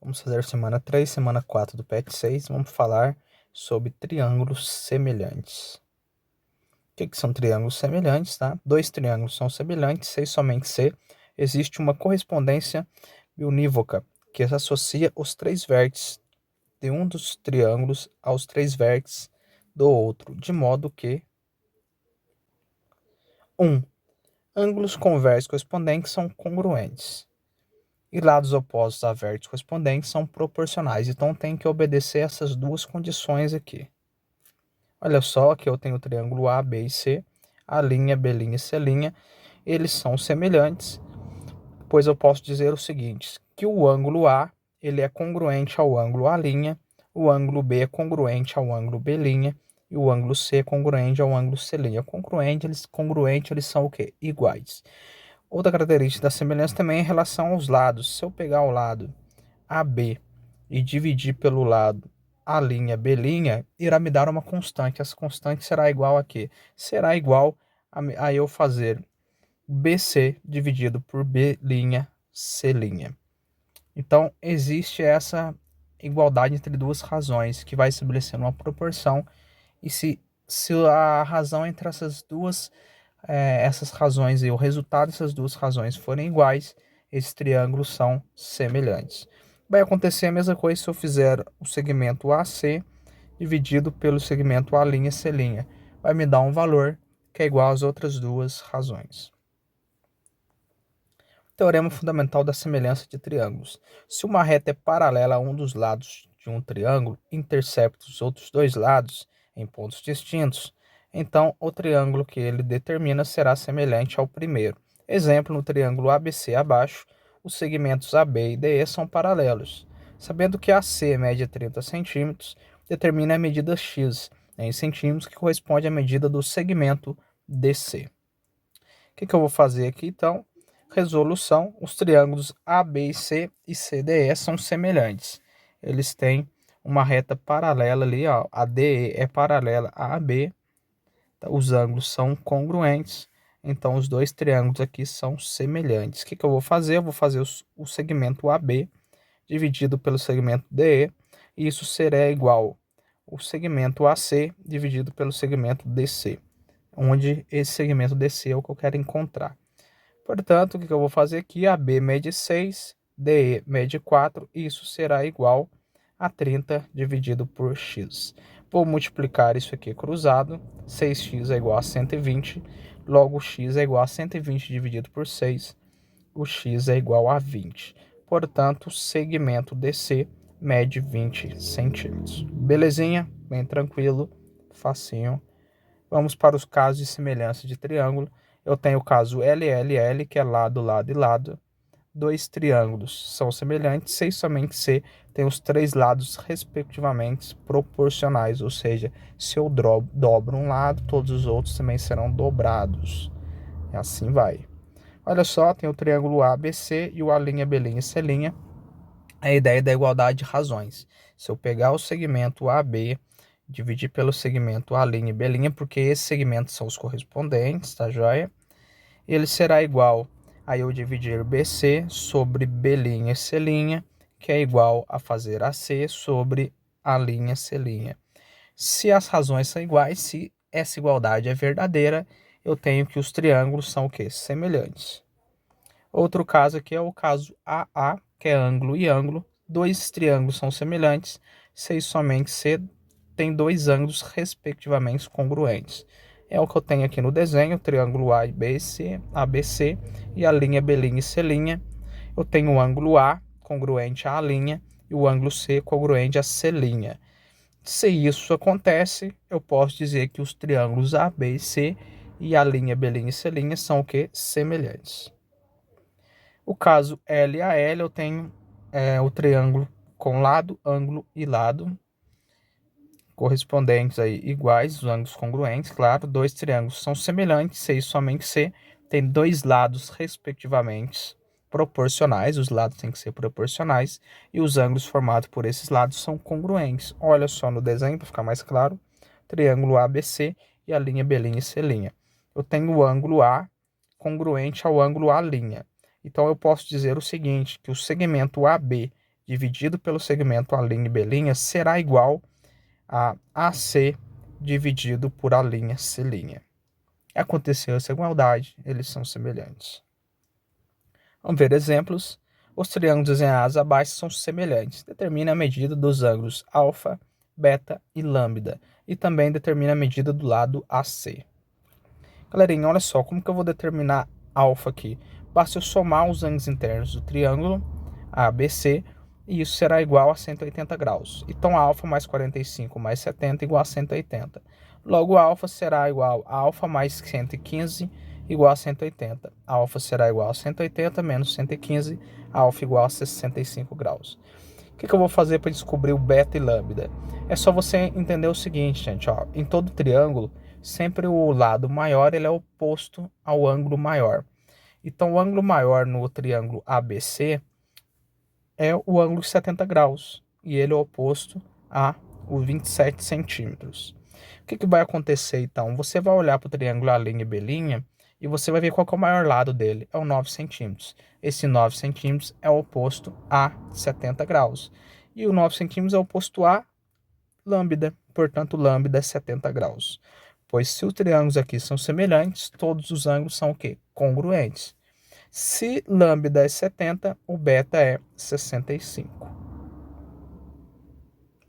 Vamos fazer semana 3, semana 4 do PET 6. Vamos falar sobre triângulos semelhantes. O que são triângulos semelhantes, tá? Dois triângulos são semelhantes, C e somente C. Existe uma correspondência unívoca que associa os três vértices de um dos triângulos aos três vértices do outro, de modo que 1. Ângulos convexos correspondentes são congruentes e lados opostos a vértices correspondentes são proporcionais. Então tem que obedecer essas duas condições aqui. Olha só que eu tenho o triângulo A, B e C, a linha, B' e C', eles são semelhantes, pois eu posso dizer o seguinte, que o ângulo A ele é congruente ao ângulo A', o ângulo B é congruente ao ângulo B' e o ângulo C é congruente ao ângulo C'. Congruente, eles são o quê? Iguais. Outra característica da semelhança também é em relação aos lados. Se eu pegar o lado AB e dividir pelo lado A', B', irá me dar uma constante. Essa constante será igual a quê? Será igual a eu fazer BC dividido por B', C'. Então, existe essa igualdade entre duas razões, que vai estabelecendo uma proporção, e se a razão entre essas razões e o resultado dessas duas razões forem iguais, esses triângulos são semelhantes. Vai acontecer a mesma coisa se eu fizer o segmento AC dividido pelo segmento A', C'. Vai me dar um valor que é igual às outras duas razões. Teorema fundamental da semelhança de triângulos. Se uma reta é paralela a um dos lados de um triângulo, intercepta os outros dois lados em pontos distintos, então o triângulo que ele determina será semelhante ao primeiro. Exemplo, no triângulo ABC abaixo, os segmentos AB e DE são paralelos. Sabendo que AC mede 30 centímetros, determina a medida x em centímetros, que corresponde à medida do segmento DC. O que eu vou fazer aqui, então? Resolução: os triângulos ABC e CDE são semelhantes. Eles têm uma reta paralela ali, ó. A DE é paralela a AB. Os ângulos são congruentes. Então, os dois triângulos aqui são semelhantes. O que eu vou fazer? Eu vou fazer o segmento AB dividido pelo segmento DE. E isso será igual ao segmento AC dividido pelo segmento DC, onde esse segmento DC é o que eu quero encontrar. Portanto, o que eu vou fazer aqui? AB mede 6, DE mede 4, e isso será igual a 30 dividido por x. Vou multiplicar isso aqui cruzado, 6x é igual a 120, logo x é igual a 120 dividido por 6, o x é igual a 20. Portanto, o segmento DC mede 20 centímetros. Belezinha? Bem tranquilo, facinho. Vamos para os casos de semelhança de triângulo. Eu tenho o caso LLL, que é lado, lado e lado. Dois triângulos são semelhantes, C e somente C tem os três lados respectivamente proporcionais, ou seja, se eu dobro um lado, todos os outros também serão dobrados. E assim vai. Olha só, tem o triângulo ABC e o A', B', C'. A ideia da igualdade de razões. Se eu pegar o segmento AB, dividir pelo segmento A', B', porque esses segmentos são os correspondentes, tá joia? Ele será igual a eu dividir BC sobre B' e C', que é igual a fazer AC sobre A', C'. Se as razões são iguais, se essa igualdade é verdadeira, eu tenho que os triângulos são o quê? Semelhantes. Outro caso aqui é o caso AA, que é ângulo e ângulo. Dois triângulos são semelhantes, C e somente C tem dois ângulos respectivamente congruentes. É o que eu tenho aqui no desenho, o triângulo ABC e a linha B' e C'. Eu tenho o ângulo A congruente à linha e o ângulo C congruente à C'. Se isso acontece, eu posso dizer que os triângulos AB e C e a linha B' e C' são o que? Semelhantes. O caso LAL, eu tenho o triângulo com lado, ângulo e lado, correspondentes aí iguais, os ângulos congruentes, claro. Dois triângulos são semelhantes, C e somente C, tem dois lados respectivamente proporcionais, os lados têm que ser proporcionais, e os ângulos formados por esses lados são congruentes. Olha só no desenho, para ficar mais claro, triângulo ABC e a linha B' e C'. Eu tenho o ângulo A congruente ao ângulo A'. Então eu posso dizer o seguinte, que o segmento AB dividido pelo segmento A' e B' será igual a AC dividido por A' C'. Aconteceu essa igualdade, eles são semelhantes. Vamos ver exemplos. Os triângulos desenhados abaixo são semelhantes. Determina a medida dos ângulos alfa, beta e lambda. E também determina a medida do lado AC. Galerinha, olha só, como que eu vou determinar alfa aqui? Basta eu somar os ângulos internos do triângulo ABC e isso será igual a 180 graus. Então, alfa mais 45 mais 70 igual a 180. Logo, alfa será igual a alfa mais 115 igual a 180. Alfa será igual a 180 menos 115, alfa igual a 65 graus. O que eu vou fazer para descobrir o beta e lambda? É só você entender o seguinte, gente, ó, em todo triângulo, sempre o lado maior ele é oposto ao ângulo maior. Então, o ângulo maior no triângulo ABC é o ângulo 70 graus e ele é oposto a os 27 centímetros. O que vai acontecer então? Você vai olhar para o triângulo A' e B' e você vai ver qual que é o maior lado dele, é o 9 centímetros. Esse 9 centímetros é oposto a 70 graus. E o 9 centímetros é oposto a lambda, portanto lambda é 70 graus. Pois se os triângulos aqui são semelhantes, todos os ângulos são o quê? Congruentes. Se lambda é 70, o beta é 65.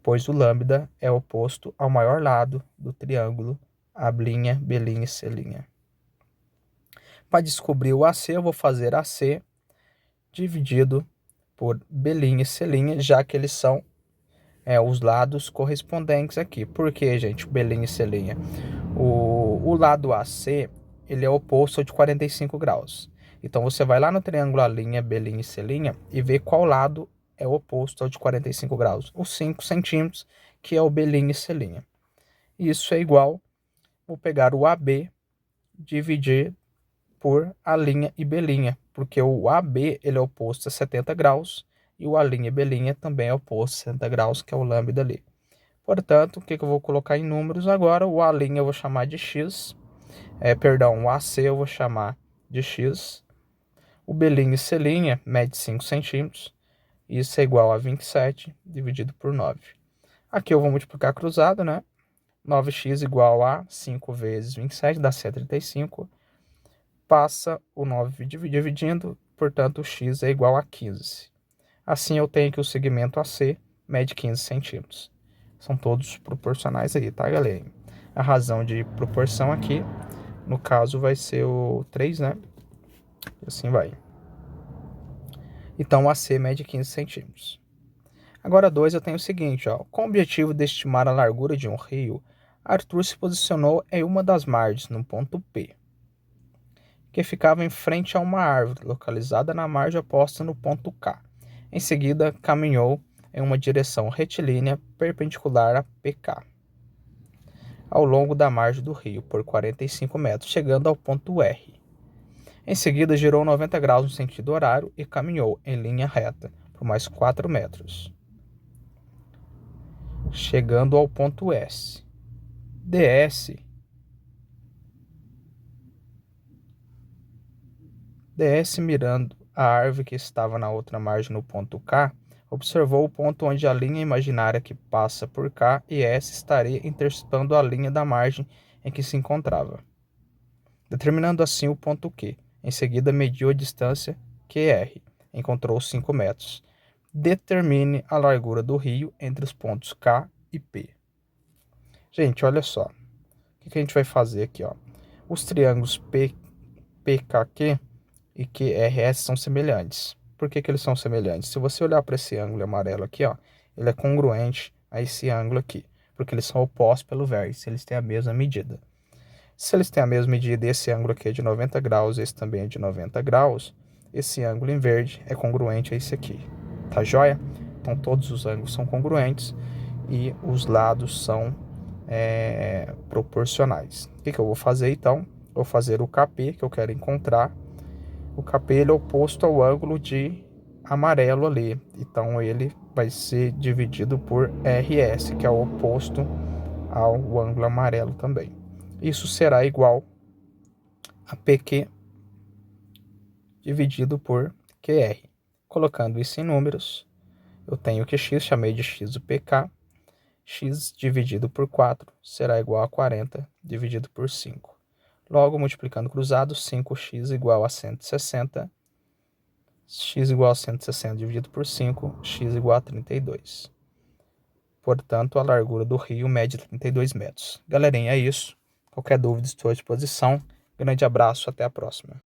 Pois o lambda é oposto ao maior lado do triângulo A', B' e C'. Para descobrir o AC, eu vou fazer AC dividido por B' e C', já que eles são os lados correspondentes aqui. Por que, gente, B' e C'? O lado AC ele é oposto ao de 45 graus. Então, você vai lá no triângulo A', B' e C' e vê qual lado é oposto ao de 45 graus. Os 5 centímetros, que é o B' e C'. Isso é igual, vou pegar o AB, dividir por A' e B', porque o AB ele é oposto a 70 graus e o A' e B' também é oposto a 60 graus, que é o lambda ali. Portanto, o que eu vou colocar em números agora? O A' eu vou chamar de x, o AC eu vou chamar de x, o B' e C' mede 5 centímetros, isso é igual a 27 dividido por 9. Aqui eu vou multiplicar cruzado, né? 9x igual a 5 vezes 27, dá 135. Passa o 9 dividindo, portanto o x é igual a 15. Assim eu tenho que o segmento AC mede 15 centímetros. São todos proporcionais aí, tá, galera? A razão de proporção aqui, no caso, vai ser o 3, né? E assim vai. Então, o AC mede 15 centímetros. Agora, 2, eu tenho o seguinte, ó. Com o objetivo de estimar a largura de um rio, Arthur se posicionou em uma das margens, no ponto P, que ficava em frente a uma árvore, localizada na margem oposta no ponto K. Em seguida, caminhou em uma direção retilínea perpendicular a PK, ao longo da margem do rio, por 45 metros, chegando ao ponto R. Em seguida, girou 90 graus no sentido horário e caminhou em linha reta por mais 4 metros, chegando ao ponto S. DS, mirando a árvore que estava na outra margem no ponto K, observou o ponto onde a linha imaginária que passa por K e S estaria interceptando a linha da margem em que se encontrava, determinando assim o ponto Q. Em seguida, mediu a distância QR, encontrou 5 metros. Determine a largura do rio entre os pontos K e P. Gente, olha só. O que a gente vai fazer aqui, ó? Os triângulos PKQ e QRS são semelhantes. Por que eles são semelhantes? Se você olhar para esse ângulo amarelo aqui, ó, ele é congruente a esse ângulo aqui, porque eles são opostos pelo vértice, eles têm a mesma medida. Se eles têm a mesma medida e esse ângulo aqui é de 90 graus, esse também é de 90 graus, esse ângulo em verde é congruente a esse aqui. Tá joia? Então todos os ângulos são congruentes e os lados são proporcionais. O que eu vou fazer então? Vou fazer o KP que eu quero encontrar. O KP ele é oposto ao ângulo de amarelo ali, então ele vai ser dividido por RS, que é o oposto ao ângulo amarelo também. Isso será igual a PQ dividido por QR. Colocando isso em números, eu tenho que x, chamei de x o pk, x dividido por 4 será igual a 40 dividido por 5. Logo, multiplicando cruzado, 5x igual a 160, x igual a 160 dividido por 5, x igual a 32. Portanto, a largura do rio mede 32 metros. Galerinha, é isso. Qualquer dúvida, estou à disposição. Grande abraço, até a próxima.